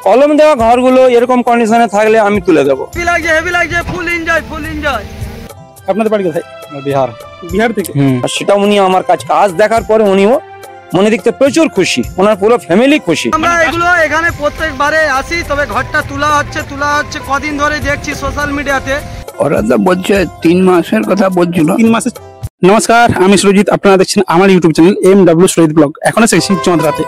কলম দেওয়া ঘরগুলো এরকম কন্ডিশনে থাকলে আমি তুলে দেবো। হেভি লাগছে, ফুল এনজয়। আপনাদের বাড়ি কোথায়? বিহার। বিহার থেকে? সেটা উনি আমার কাজ দেখার পরে উনিও মনে দেখতে প্রচুর খুশি, ওনার পুরো ফ্যামিলি খুশি। আমরা এগুলো এখানে প্রত্যেকবারে আসি, তবে ঘরটা তোলা হচ্ছে কদিন ধরে দেখছি সোশ্যাল মিডিয়াতে। ওরা তো বলছে 3 মাসের কথা বলছিল। 3 মাসের। নমস্কার, আমি সুরজিৎ, আপনারা দেখছেন আমার YouTube channel MW Surajit blog. এখন এসেছি চন্দ্রাতে।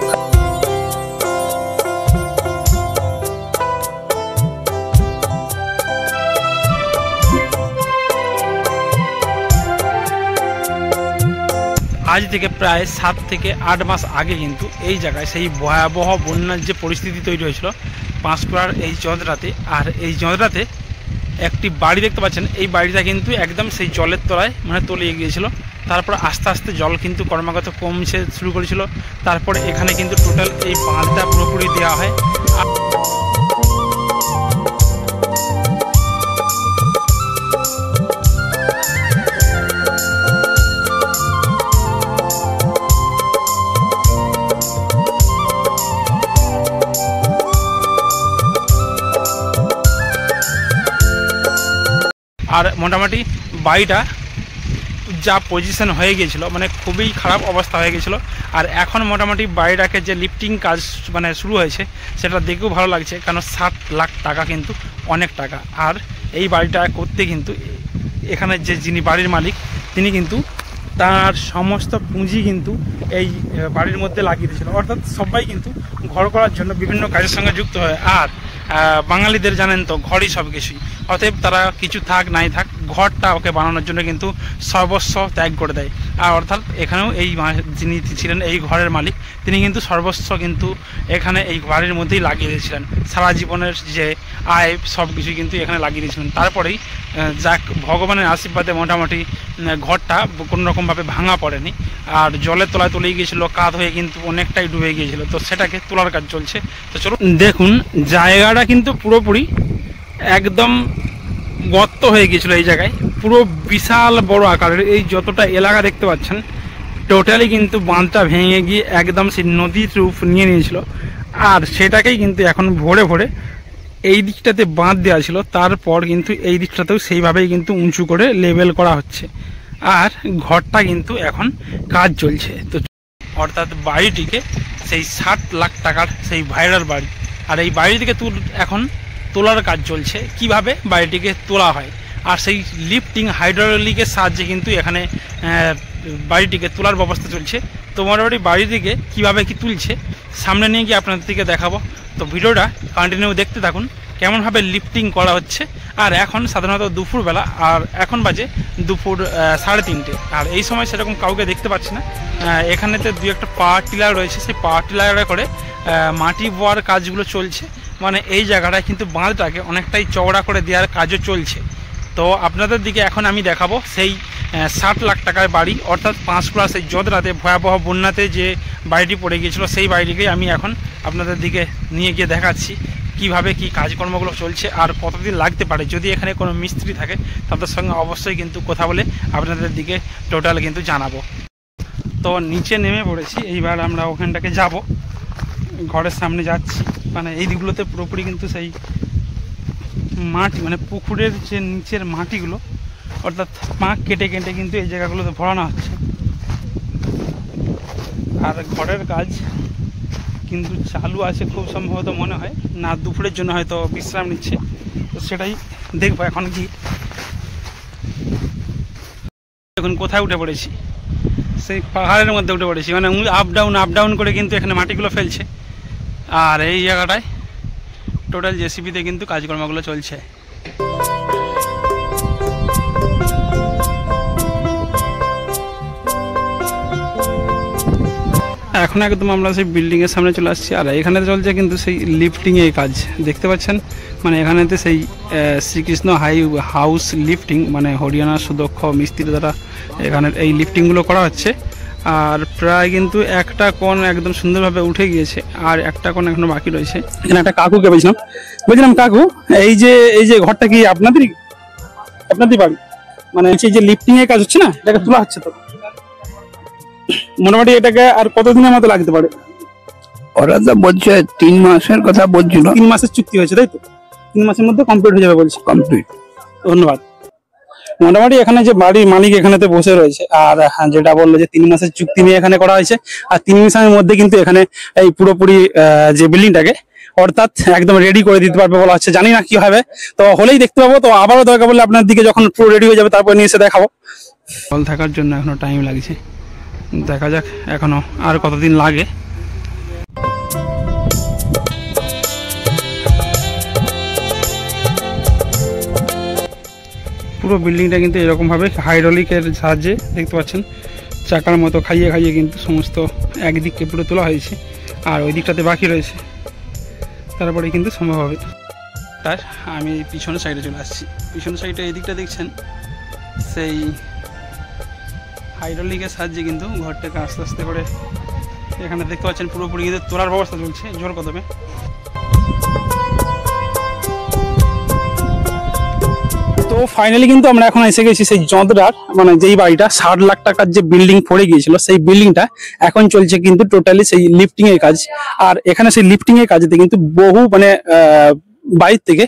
আজ থেকে প্রায় 7 থেকে 8 মাস আগে কিন্তু এই জায়গায় সেই ভয়াবহ বন্যার যে পরিস্থিতি তৈরি হয়েছিল পাঁশকুড়ার এই চন্দ্রাতে। আর এই চন্দ্রাতে একটি বাড়ি দেখতে পাচ্ছেন, এই বাড়িটা কিন্তু একদম সেই জলের তলায় তলিয়ে গিয়েছিল। তারপর আস্তে আস্তে জল কিন্তু ক্রমাগত কমছে শুরু করেছিল। তারপরে এখানে কিন্তু টোটাল এই বাঁধটা পুরোপুরি দেওয়া হয়। আর মোটামুটি বাড়িটা যা পজিশন হয়ে গিয়েছিল, খুবই খারাপ অবস্থা হয়ে গেছিলো। আর এখন মোটামুটি বাড়িটাকে যে লিফটিং কাজ শুরু হয়েছে সেটা দেখেও ভালো লাগছে, কারণ 7 লাখ টাকা কিন্তু অনেক টাকা। আর এই বাড়িটা করতে কিন্তু এখানে যিনি বাড়ির মালিক তিনি কিন্তু তার সমস্ত পুঁজি কিন্তু এই বাড়ির মধ্যে লাগিয়ে দিয়েছিল। অর্থাৎ সবাই কিন্তু ঘর করার জন্য বিভিন্ন কাজের সঙ্গে যুক্ত হয়। আর বাঙালিদের জানেন তো ঘরই সব কিছুই, অতএব তারা কিছু থাক নাই থাক ঘরটা ওকে বানানোর জন্য কিন্তু সর্বস্ব ত্যাগ করে দেয়। আর অর্থাৎ এখানেও এই যিনি ছিলেন এই ঘরের মালিক তিনি কিন্তু সর্বস্ব কিন্তু এখানে এই বাড়ির মধ্যেই লাগিয়ে দিয়েছিলেন। সারা জীবনের যে আয় সব কিছুই কিন্তু এখানে লাগিয়ে দিয়েছিলেন। তারপরেই যাক ভগবানের আশীর্বাদে মোটামুটি ঘরটা কোনোরকমভাবে ভাঙা পড়েনি। আর জলের তলায় তলিয়ে গিয়েছিলো, কাঁধ হয়ে কিন্তু অনেকটাই ডুবে গিয়েছিল। তো সেটাকে তোলার কাজ চলছে। তো চলুন দেখুন, জায়গাটা কিন্তু পুরোপুরি একদম গর্ত হয়ে গিয়েছিল। এই জায়গায় পুরো বিশাল বড় আকারের এই যতটা এলাকা দেখতে পাচ্ছেন টোটালি কিন্তু বাঁধটা ভেঙে গিয়ে একদম সেই নদীর রূপ নিয়ে নিয়েছিল। আর সেটাকেই কিন্তু এখন ভরে ভরে এই দিকটাতে বাঁধ দেওয়া ছিল, তারপর কিন্তু এই দিকটাতেও সেইভাবেই কিন্তু উঁচু করে লেভেল করা হচ্ছে। আর ঘরটা কিন্তু এখন কাজ চলছে। তো অর্থাৎ বাড়িটিকে সেই 7 লাখ টাকার সেই ভাইরাল বাড়ি, আর এই বাড়িটিকে এখন তোলার কাজ চলছে। কিভাবে বাড়িটিকে তোলা হয়, আর সেই লিফটিং হাইড্রোলিকের সাহায্যে কিন্তু এখানে বাড়িটিকে তোলার ব্যবস্থা চলছে। তো মোটামুটি বাড়িটিকে কীভাবে কি তুলছে সামনে নিয়ে গিয়ে আপনাদের দিকে দেখাবো। তো ভিডিওটা কন্টিনিউ দেখতে থাকুন কেমনভাবে লিফটিং করা হচ্ছে। আর এখন সাধারণত দুপুরবেলা, আর এখন বাজে দুপুর 3:30। আর এই সময় সেরকম কাউকে দেখতে পাচ্ছি না। এখানেতে 2-1টা পাওয়ার টিলার রয়েছে, সেই পাওয়ার টিলারে করে মাটি বোয়ার কাজগুলো চলছে। এই জায়গাটায় কিন্তু বাঁধটাকে অনেকটাই চওড়া করে দেওয়ার কাজও চলছে। তো আপনাদের দিকে এখন আমি দেখাবো সেই 7 লাখ টাকার বাড়ি, অর্থাৎ পাঁশকুড়া সেই জদরাতে ভয়াবহ বন্যাতে যে বাড়িটি পড়ে গিয়েছিলো সেই বাড়িটিকেই আমি এখন আপনাদের দিকে নিয়ে গিয়ে দেখাচ্ছি কিভাবে কি কাজকর্মগুলো চলছে আর কতদিন লাগতে পারে। যদি এখানে কোনো মিস্ত্রি থাকে তাদের সঙ্গে অবশ্যই কিন্তু কথা বলে আপনাদের দিকে টোটাল কিন্তু জানাবো। তো নিচে নেমে পড়েছি, এইবার আমরা ওখানটাকে যাব। ঘরের সামনে যাচ্ছি, এই দিকগুলোতে পুরোপুরি কিন্তু সেই মাটি পুকুরের যে নিচের মাটিগুলো, অর্থাৎ পাঁক কেটে কেটে কিন্তু এই জায়গাগুলোতে ভরানো হচ্ছে। আর ঘরের কাজ কিন্তু চালু আছে খুব সম্ভবত, মনে হয় না দুপুরের জন্য হয়তো বিশ্রাম নিচ্ছে। তো সেটাই দেখবো এখন কি। এখন কোথায় উঠে পড়েছি, সেই পাহাড়ের মধ্যে উঠে পড়েছি। আপ ডাউন করে কিন্তু এখানে মাটিগুলো ফেলছে। আর এই জায়গাটায় টোটাল জেসিবিতে কিন্তু কাজকর্মগুলো চলছে। এখন একদম আমরা সেই বিল্ডিংয়ের সামনে চলে আসছি। আর এখানে চলছে কিন্তু সেই লিফটিংয়ের কাজ দেখতে পাচ্ছেন। এখানেতে সেই শ্রীকৃষ্ণ হাউস লিফটিং, হরিয়ানা সুদক্ষ মিস্ত্রি দ্বারা এখানে এই লিফটিংগুলো করা হচ্ছে। আর প্রায় কিন্তু একটা কোণ একদম সুন্দরভাবে উঠে গিয়েছে, আর একটা কোণ এখনো বাকি রয়েছে। এখানে একটা কাকুকে বলছিলাম কাকু, এই যে ঘরটা কি আপনাদেরই বাড়ি? এই যে লিফটিং এর কাজ হচ্ছে না, এটাকে তোলা হচ্ছে। তো মোটামুটি এটাকে আর কতদিনের মতো লাগতে পারে? ওরা তো বলছে 3 মাসের কথা বলছিল। 3 মাসের চুক্তি হয়েছে তাই তো? 3 মাসের মধ্যে কমপ্লিট হয়ে যাবে বলছে। কমপ্লিট। ধন্যবাদ। মোটামুটি এখানে যে বাড়ির মালিক এখানেতে বসে রয়েছে, আর যেটা বললো যে 3 মাসের চুক্তি নিয়ে এখানে করা হয়েছে, আর 3 মাসের মধ্যে কিন্তু এখানে এই পুরোপুরি যে বিল্ডিংটাকে অর্থাৎ একদম রেডি করে দিতে পারবে বলা হচ্ছে। জানি না কি হবে, তো হলেই দেখতে পাবো। তো আবারও দরকার বললে আপনার দিকে যখন পুরো রেডি হয়ে যাবে তারপর নিয়ে এসে দেখাবো। জল থাকার জন্য এখনো টাইম লাগছে, দেখা যাক এখনো আর কতদিন লাগে। পুরো বিল্ডিংটা কিন্তু এরকম ভাবে হাইড্রোলিকের সাহায্যে দেখতে পাচ্ছেন চাকার মতো খাইয়ে খাইয়ে কিন্তু সমস্ত একদিককে পুরো তোলা হয়েছে, আর ওই দিকটাতে বাকি রয়েছে, তারপরে কিন্তু সম্ভব হবে। তার আমি পিছনের সাইডে চলে আসছি। পিছনের সাইডে এই দিকটা দেখছেন, সেই হাইড্রোলিকের সাহায্যে কিন্তু ঘরটাকে আস্তে আস্তে করে এখানে দেখতে পাচ্ছেন পুরোপুরি কিন্তু তোলার ব্যবস্থা চলছে জোর কদমে। তো ফাইনালি কিন্তু আমরা এখন এসে গেছি সেই যন্ত্রার, মানে যেই বাড়িটা 60 লাখ টাকার যে বিল্ডিং পড়ে গিয়েছিল, সেই বিল্ডিংটা এখন চলছে কিন্তু টোটালি সেই লিফটিং এর কাজ। আর এখানে সেই লিফটিং এর কাজেতে কিন্তু বহু মানে বাইরে থেকে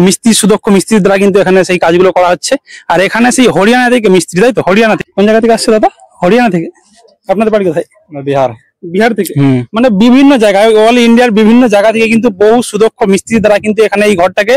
মিস্ত্রি, সুদক্ষ মিস্ত্রির দ্বারা কিন্তু এখানে সেই কাজগুলো করা হচ্ছে। আর এখানে সেই হরিয়ানা থেকে মিস্ত্রি, তাই তো? হরিয়ানা থেকে কোন জায়গা থেকে আসছে দাদা? হরিয়ানা থেকে। আপনাদের বাড়ি কোথায়? বিহার। বিহার থেকে। মানে বিভিন্ন জায়গায়, অল ইন্ডিয়ার বিভিন্ন জায়গা থেকে কিন্তু বহু সুদক্ষ মিস্ত্রির দ্বারা কিন্তু এখানে এই ঘরটাকে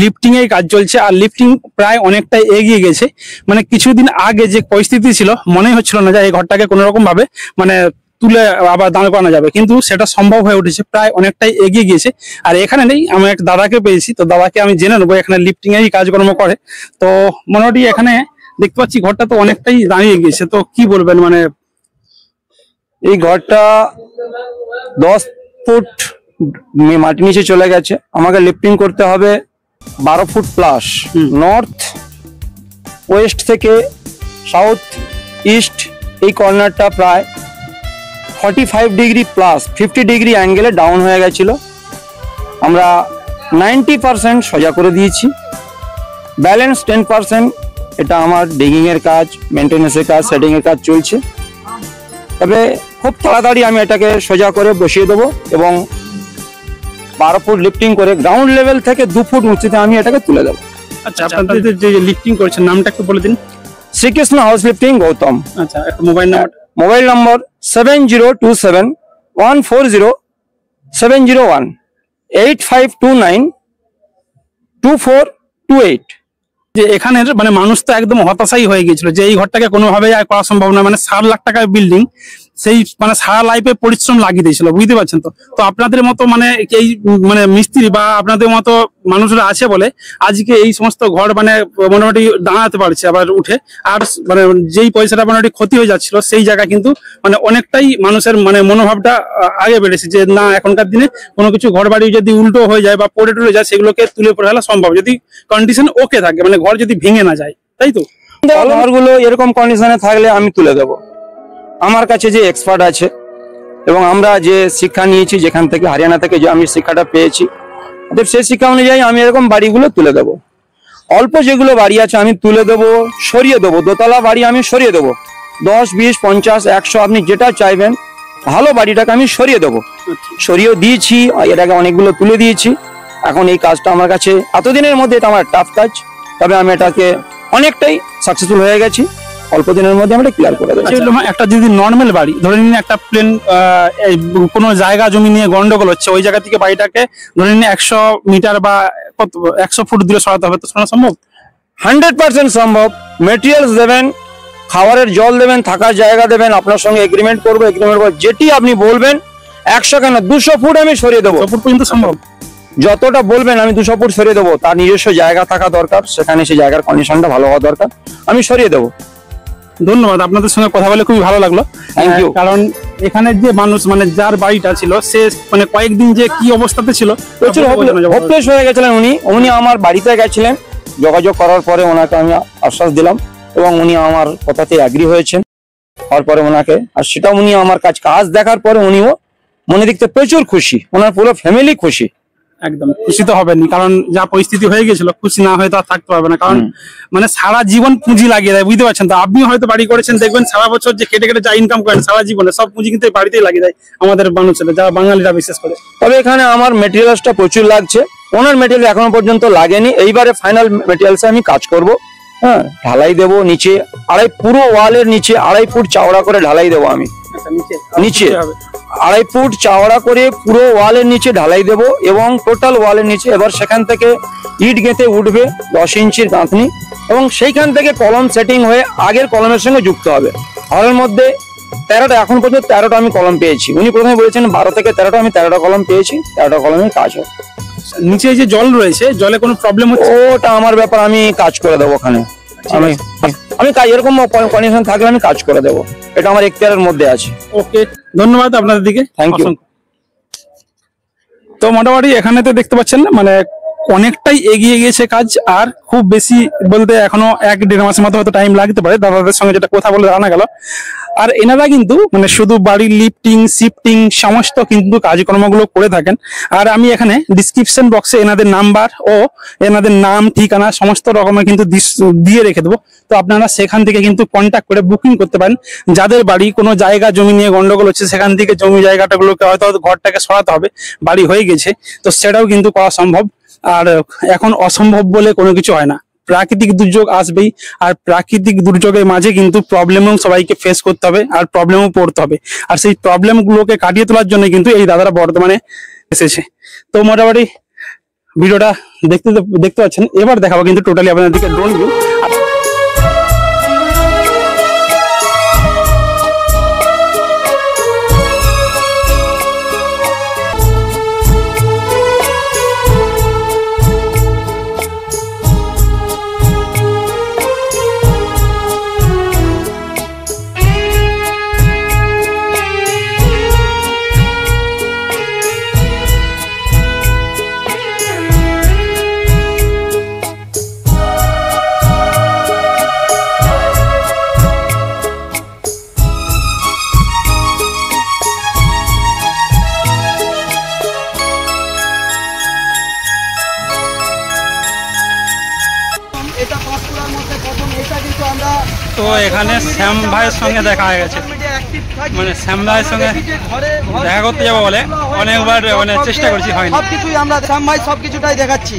লিফটিং এর কাজ চলছে। আর লিফটিং প্রায় অনেকটাই এগিয়ে গেছে। মানে কিছুদিন আগে যে পরিস্থিতি ছিল, মনেই হচ্ছিল না যে এই ঘরটাকে কোনো রকম ভাবে মানে তুলে আবার দাঁড় করানো যাবে, কিন্তু সেটা সম্ভব হয়ে উঠেছে, প্রায় অনেকটাই এগিয়ে গিয়েছে। আর এখানে নেই, আমি এক দাদাকে পেয়েছি, তো দাদাকে আমি জেনে নেবো এখানে লিফটিং এরই কাজকর্ম করে। তো মোটামুটি এখানে দেখতে পাচ্ছি ঘরটা তো অনেকটাই দাঁড়িয়ে গিয়েছে, তো কি বলবেন? মানে এই ঘরটা 10 ফুট মাটি নিচে চলে গেছে, আমাকে লিফটিং করতে হবে 12 ফুট প্লাস। নর্থ ওয়েস্ট থেকে সাউথ ইস্ট এই কর্নারটা প্রায় 45 ডিগ্রি প্লাস 50 ডিগ্রি অ্যাঙ্গেলে ডাউন হয়ে গেছিল। আমরা 90% সোজা করে দিয়েছি, ব্যালেন্স 10%। এটা আমার ডিগিং এর কাজ, মেনটেন্যান্সের কাজ, সেটিং এর কাজ চলছে। তবে খুব তাড়াতাড়ি আমি এটাকে সোজা করে বসিয়ে দেবো এবং 12 ফুট লিফটিং করে গ্রাউন্ড লেভেল থেকে 2 ফুট উঁচুতে আমি এটাকে তুলে দেবো। আচ্ছা, আপনাদের যে লিফটিং করছেন নামটা একটু বলে দিন। Shrikrishna house lifting, Gautam. আচ্ছা, একটা মোবাইল নম্বর 7027140701 85292428। যে এখানের মানে মানুষ তো একদম হতাশাই হয়ে গিয়েছিল যে এই ঘরটাকে কোনোভাবেই আর করা সম্ভব নয়। মানে 60 লাখ টাকার বিল্ডিং, সেই মানে সারা লাইফে পরিশ্রম লাগিয়ে দিয়েছিল, বুঝতে পারছেন তো? তো আপনাদের মতো মানে এই মানে মিস্ত্রি বা আপনাদের মতো মানুষরা আছে বলে আজকে এই সমস্ত ঘর মানে মোটামুটি দাঁড়াতে পারছে আবার উঠে। আর মানে যেই পয়সাটা মোটামুটি ক্ষতি হয়ে যাচ্ছিল, সেই জায়গা কিন্তু মানে অনেকটাই মানুষের মানে মনোভাবটা আগে বেড়েছে যে না, এখনকার দিনে কোনো কিছু ঘর বাড়ি যদি উল্টো হয়ে যায় বা পড়ে টুলে যায়, সেগুলোকে তুলে পড়ে ফেলা সম্ভব যদি কন্ডিশন ওকে থাকে, মানে ঘর যদি ভেঙে না যায়, তাই তো? ঘরগুলো এরকম কন্ডিশনে থাকলে আমি তুলে দেবো। আমার কাছে যে এক্সপার্ট আছে এবং আমরা যে শিক্ষা নিয়েছি যেখান থেকে, হরিয়ানা থেকে যে আমি শিক্ষাটা পেয়েছি, সেই শিক্ষা অনুযায়ী আমি এরকম বাড়িগুলো তুলে দেবো। অল্প যেগুলো বাড়ি আছে আমি তুলে দেবো, সরিয়ে দেবো। দোতলা বাড়ি আমি সরিয়ে দেবো, 10, 20, 50, 100 আপনি যেটা চাইবেন, ভালো বাড়িটাকে আমি সরিয়ে দেবো। সরিয়েও দিয়েছি, এর আগে অনেকগুলো তুলে দিয়েছি। এখন এই কাজটা আমার কাছে এতদিনের মধ্যে এটা আমার টাফ কাজ, তবে আমি এটাকে অনেকটাই সাকসেসফুল হয়ে গেছি। অল্প দিনের মধ্যে আমরা ক্লিয়ার করে দেবো। একটা যদি নর্মাল বাড়ি ধরে নিন, একটা প্লেন কোনো জায়গা জমি নিয়ে গন্ডগোল হচ্ছে, ওই জায়গা থেকে বাড়িটাকে ধরে নিন 100 মিটার বা 100 ফুট দূরে সরাতে হবে, তো সরানো সম্ভব? 100% সম্ভব। মেটেরিয়ালস দেবেন, খাবারের জল দেবেন, থাকার জায়গা দেবেন, আপনার সঙ্গে এগ্রিমেন্ট করবো। এগ্রিমেন্ট করে যেটি আপনি বলবেন, 100 কেন 200 ফুট আমি সরিয়ে দেবো। 200 ফুট পর্যন্ত সম্ভব? যতটা বলবেন আমি 200 ফুট সরিয়ে দেবো। তার নিজস্ব জায়গা থাকা দরকার, সেখানে সেই জায়গার কন্ডিশনটা ভালো হওয়া দরকার, আমি সরিয়ে দেবো। ধন্যবাদ, আপনাদের সঙ্গে কথা বলে খুবই ভালো লাগলো। Thank you. কারণ এখানের যে মানুষ মানে যার বাড়িটা ছিল, সে মানে কয়েকদিন যে কি অবস্থাতে ছিল, প্রচুর হোপলেস হয়ে গেছিলেন। উনি আমার বাড়িতে গেছিলেন, যোগাযোগ করার পরে ওনাকে আমি আশ্বাস দিলাম এবং উনি আমার কথাতে অ্যাগ্রি হয়েছেন। তারপরে ওনাকে, আর সেটা উনি আমার কাজ দেখার পরে উনিও মনে দেখতে প্রচুর খুশি, ওনার পুরো ফ্যামিলি খুশি। একদম খুশি তো হবেনি, কারণ যা পরিস্থিতি হয়ে গেছিল খুশি না হয়ে তো আর থাকতে পারবে না, কারণ মানে সারা জীবন পুঁজি লাগিয়ে দেয়, বুঝতে পারছেন তো। আপনি হয়তো বাড়ি করেছেন, দেখবেন সারা বছর যে কেটে কেটে যা ইনকাম করেন সারা জীবনে সব পুঁজি কিন্তু এই বাড়িতেই লাগিয়ে দেয় আমাদের মানুষেরা, যারা বাঙালিরা বিশেষ করে। তবে এখানে আমার মেটেরিয়ালসটা প্রচুর লাগছে, ওনার মেটেরিয়াল এখনো পর্যন্ত লাগেনি। এইবারে ফাইনাল মেটেরিয়ালসে আমি কাজ করব। হ্যাঁ, ঢালাই দেবো নিচে পুরো ওয়ালের নিচে 2.5 ফুট চওড়া করে ঢালাই দেবো আমি। নিচে 2.5 ফুট চওড়া করে পুরো ওয়ালের নিচে ঢালাই দেবো এবং টোটাল ওয়ালের নিচে এবার সেখান থেকে ইট গেঁথে উঠবে 10 ইঞ্চির গাঁথনি এবং সেইখান থেকে কলম সেটিং হয়ে আগের কলমের সঙ্গে যুক্ত হবে। হলের মধ্যে 13টা, এখন পর্যন্ত 13টা আমি কলম পেয়েছি। উনি প্রথমে বলেছেন 12 থেকে 13টা, আমি 13টা কলম পেয়েছি। 13টা কলমের কাজ হবে। নিচে যে জল রয়েছে, জলে কোনো প্রবলেম হচ্ছে? ওটা আমার ব্যাপার, আমি কাজ করে দেবো ওখানে। আমি কাজ এরকম কন্ডিশন থাকলে আমি কাজ করে দেবো, এটা আমার এখতিয়ারের মধ্যে আছে। ওকে, ধন্যবাদ আপনাদের দিকে, থ্যাংক ইউ। তো মোটামুটি এখানে তো দেখতে পাচ্ছেন মানে অনেকটাই এগিয়ে গিয়েছে কাজ, আর খুব বেশি বলতে এখনো 1-1.5 মাসের মতো হয়তো টাইম লাগতে পারে, দাদাদের সঙ্গে যেটা কথা বলে জানা গেল। আর এনারা কিন্তু মানে শুধু বাড়ির লিফটিং শিফটিং সমস্ত কিন্তু কাজকর্মগুলো করে থাকেন। আর আমি এখানে ডিসক্রিপশন বক্সে এনাদের নাম্বার ও এনাদের নাম ঠিকানা সমস্ত রকমের কিন্তু দিয়ে রেখে দেবো, তো আপনারা সেখান থেকে কিন্তু কন্ট্যাক্ট করে বুকিং করতে পারেন। যাদের বাড়ি কোনো জায়গা জমি নিয়ে গন্ডগোল হচ্ছে, সেখান থেকে জমি জায়গাটাগুলোকে হয়তো ঘরটাকে সরাতে হবে, বাড়ি হয়ে গেছে তো সেটাও কিন্তু করা সম্ভব। আর এখন অসম্ভব বলে কোনো কিছু হয় না, প্রাকৃতিক দুর্যোগ আসবেই, আর প্রাকৃতিক দুর্যোগের মাঝে কিন্তু প্রবলেমও সবাইকে ফেস করতে হবে আর প্রবলেমও পড়তে হবে। আর সেই প্রবলেমগুলোকে কাটিয়ে তোলার জন্য কিন্তু এই দাদারা বর্তমানে এসেছে। তো মোটামুটি ভিডিওটা দেখতে পাচ্ছেন। এবার দেখাবো কিন্তু টোটালি আপনাদেরকে ড্রোন ভিউ। তো এখানে শ্যাম ভাইয়ের সঙ্গে দেখা হয়ে গেছে, মানে শ্যাম ভাইয়ের সঙ্গে দেখা করতে যাবো বলে অনেকবার মানে চেষ্টা করছি, হয়নি। সবকিছুই আমরা শ্যাম ভাই সবকিছুটাই দেখাচ্ছি।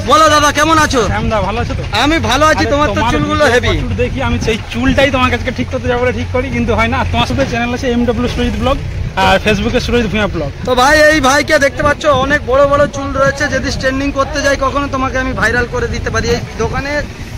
বলো দাদা কেমন আছো? শ্যামদা ভালো আছো তো? আমি ভালো আছি। তোমার তো চুলগুলো হেভি। দেখি আমি সেই চুলটাই তোমার কাছে ঠিক করতে যাবো বলে ঠিক করি, কিন্তু হয় না। তোমার সাথে চ্যানেল আছে MW সুরজিৎ ব্লগ আর ফেসবুকে সুরজিৎ ভূঁইয়া ব্লগ। তো ভাই এই ভাইকে দেখতে পাচ্ছ, অনেক বড় বড় চুল রয়েছে। যদি স্ট্রেন্ডিং করতে যাই কখনো তোমাকে আমি ভাইরাল করে দিতে পারি। এই দোকানে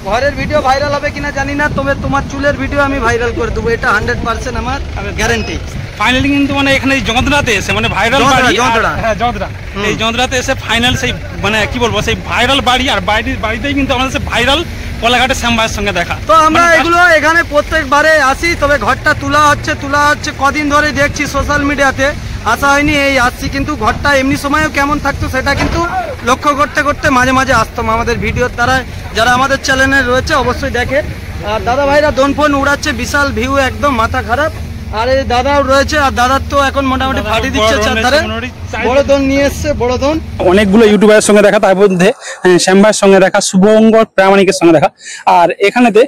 ঘরের ভিডিও ভাইরাল হবে কিনা জানি না, তবে তোমার চুলের ভিডিও আমি ভাইরাল করে দেবো, এটা 100% আমার গ্যারান্টি। ফাইনালি কিন্তু মানে এখানে যন্ত্রাতে এসে মানে ভাইরাল বাড়ি, হ্যাঁ যন্ত্রা, এই যন্ত্রাতে এসে ফাইনাল সেই মানে কি বলবো সেই ভাইরাল বাড়ি, আর বাড়িতেই কিন্তু আমাদের সেই ভাইরাল কোলাঘাটে শ্যাম ভাইয়ের সঙ্গে দেখা। তো আমরা এগুলো এখানে প্রত্যেকবারে আসি, তবে ঘরটা তোলা হচ্ছে কদিন ধরে দেখছি সোশ্যাল মিডিয়াতে, আসা হয়নি। এই আসছি, কিন্তু ঘরটা এমনি সময়ও কেমন থাকতো সেটা কিন্তু লক্ষ্য করতে করতে মাঝে মাঝে আসতাম। আমাদের ভিডিওর দ্বারা যারা আমাদের চ্যানেলে রয়েছে অবশ্যই দেখে। আর দাদা ভাইরা দোন ফোন উড়াচ্ছে, বিশাল ভিউ, একদম মাথা খারাপ। আর এই দাদাও রয়েছে, আর দাদার তো এখন মোটামুটি ফাটি দিচ্ছে চারধারে। বড় দোন নিয়ে এসছে, বড় দোন। অনেকগুলো ইউটিউবারের সঙ্গে দেখা, তার মধ্যে শ্যাম ভাইয়ের সঙ্গে দেখা, শুভঙ্কর প্রামাণিকের সঙ্গে দেখা। আর এখানেতে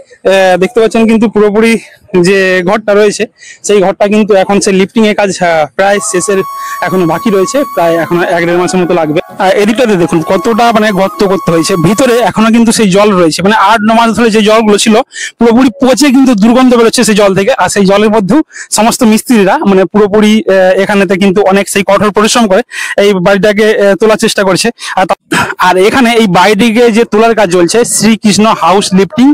দেখতে পাচ্ছেন কিন্তু পুরোপুরি যে ঘরটা রয়েছে সেই ঘরটা কিন্তু এখন সেই লিফটিং এর কাজ প্রায় শেষের, এখনো বাকি রয়েছে, প্রায় এখনো 1-1.5 মাসের মতো লাগবে। আর এদিকটাতে দেখুন কতটা মানে গর্ত করতে হয়েছে, ভিতরে এখনো কিন্তু সেই জল রয়েছে, মানে 8-9 মাস ধরে যে জলগুলো ছিল পুরোপুরি পচে কিন্তু দুর্গন্ধ বেরোচ্ছে সেই জল থেকে। আর সেই জলের মধ্যেও সমস্ত মিস্ত্রিরা মানে পুরোপুরি এখানেতে কিন্তু অনেক সেই কঠোর পরিশ্রম করে এই বাড়িটাকে তোলার চেষ্টা করছে। আর এখানে এই বাড়িটিকে যে তোলার কাজ চলছে শ্রীকৃষ্ণ হাউস লিফটিং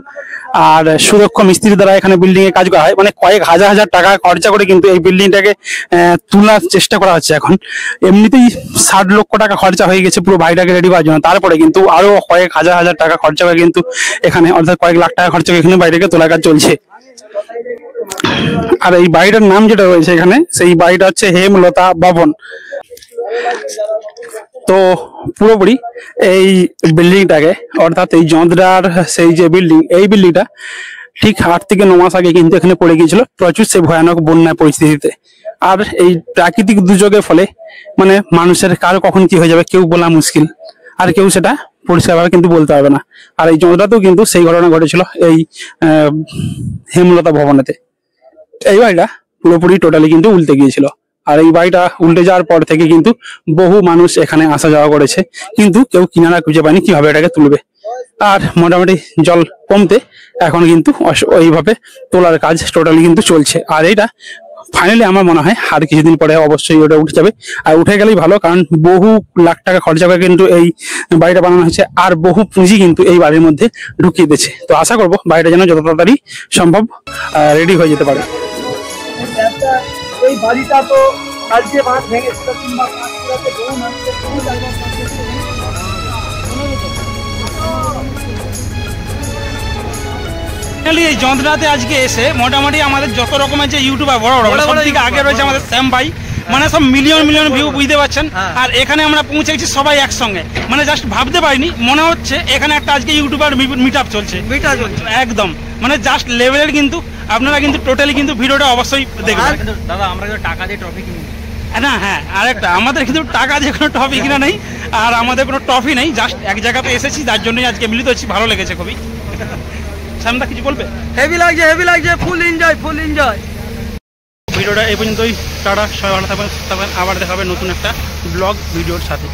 আর সুদক্ষ মিস্ত্রি দ্বারা এখানে বিল্ডিং এ কাজ করা হয়, মানে কয়েক হাজার টাকা খরচা করে কিন্তু এই বিল্ডিংটাকে তোলার চেষ্টা করা হচ্ছে। এখন এমনিতেই 60 লক্ষ টাকা খরচা হয়ে গেছে পুরো বাড়িটাকে রেডি করার জন্য, তারপরে কিন্তু আরো কয়েক হাজার টাকা খরচা করে কিন্তু এখানে, অর্থাৎ কয়েক লাখ টাকা খরচা করে এখানে বাড়িটাকে তোলার কাজ চলছে। আর এই বাড়িটার নাম যেটা রয়েছে এখানে, সেই বাড়িটা হচ্ছে হেমলতা ভবন। তো পুরোপুরি এই বিল্ডিংটাকে, অর্থাৎ এই যন্ত্রার সেই যে বিল্ডিং, এই বিল্ডিংটা ঠিক 8 থেকে 9 মাস আগে কিন্তু এখানে পড়ে গিয়েছিল প্রচুর সেই ভয়ানক বন্যা পরিস্থিতিতে। আর এই প্রাকৃতিক দুর্যোগের ফলে মানে মানুষের কার কখন কি হয়ে যাবে কেউ বলা মুশকিল, আর কেউ সেটা পরিষ্কারভাবে কিন্তু বলতে পারবে না। আর এই চন্দ্রাতেও কিন্তু সেই ঘটনা ঘটেছিল এই হেমলতা ভবনেতে। এই বাড়িটা পুরোপুরি টোটালি কিন্তু উল্টে গিয়েছিল, আর এই বাড়িটা উল্টে যাওয়ার পর থেকে কিন্তু বহু মানুষ এখানে আসা যাওয়া করেছে, কিন্তু কেউ কিনারা খুঁজে পায়নি কিভাবে এটাকে তুলবে। আর মোটামুটি জল কমতে এখন কিন্তু ওইভাবে তোলার কাজ টোটালি কিন্তু চলছে। আর এইটা ফাইনালি আমার মনে হয় আর কিছুদিন পরে অবশ্যই ওটা উঠে যাবে, আর উঠে গেলেই ভালো, কারণ বহু লাখ টাকা খরচা করে কিন্তু এই বাড়িটা বানানো হয়েছে, আর বহু পুঁজি কিন্তু এই বাড়ির মধ্যে ঢুকিয়ে দিয়েছে। তো আশা করবো বাড়িটা যেন যত তাড়াতাড়ি সম্ভব রেডি হয়ে যেতে পারে। এই বাড়িটা তো আজকে বাঁধ ভেঙেছিল কিংবা কাঁচপুরাতে বহু মানুষের বহু জায়গা এই যন্ত্রণাতে আজকে এসে মোটামুটি আমাদের যত রকমের যে ইউটিউবার বড় বড় সব থেকে আগে রয়েছে আমাদের শ্যাম ভাই, মানে সব মিলিয়ন মিলিয়ন ভিউ বুঝতে পারছেন। আর এখানে আমরা পৌঁছে গেছি সবাই একসঙ্গে, মানে জাস্ট ভাবতে পারিনি, মনে হচ্ছে এখানে একটা আজকে ইউটিউবার মিট আপ চলছে একদম, মানে জাস্ট লেভেলের। কিন্তু আপনারা কিন্তু টোটালি কিন্তু ভিডিওটা অবশ্যই দেখবেন। দাদা আমরা টাকা দিয়ে ট্রফি কিনি না, হ্যাঁ আরেকটা আমাদের কিন্তু টাকা দিয়ে কোনো ট্রফি কিনা নেই, আর আমাদের কোনো ট্রফি নেই, জাস্ট এক জায়গাতে এসেছি যার জন্যই আজকে মিলিত হচ্ছি, ভালো লেগেছে খুবই। শ্যামদা কিছু বলবে? হেভি লাগছে ফুল এনজয়। ভিডিওটা এই পর্যন্তই, টাটা, সবাই ভালো থাকবেন, আবার দেখা হবে নতুন একটা ব্লগ ভিডিওর সাথে।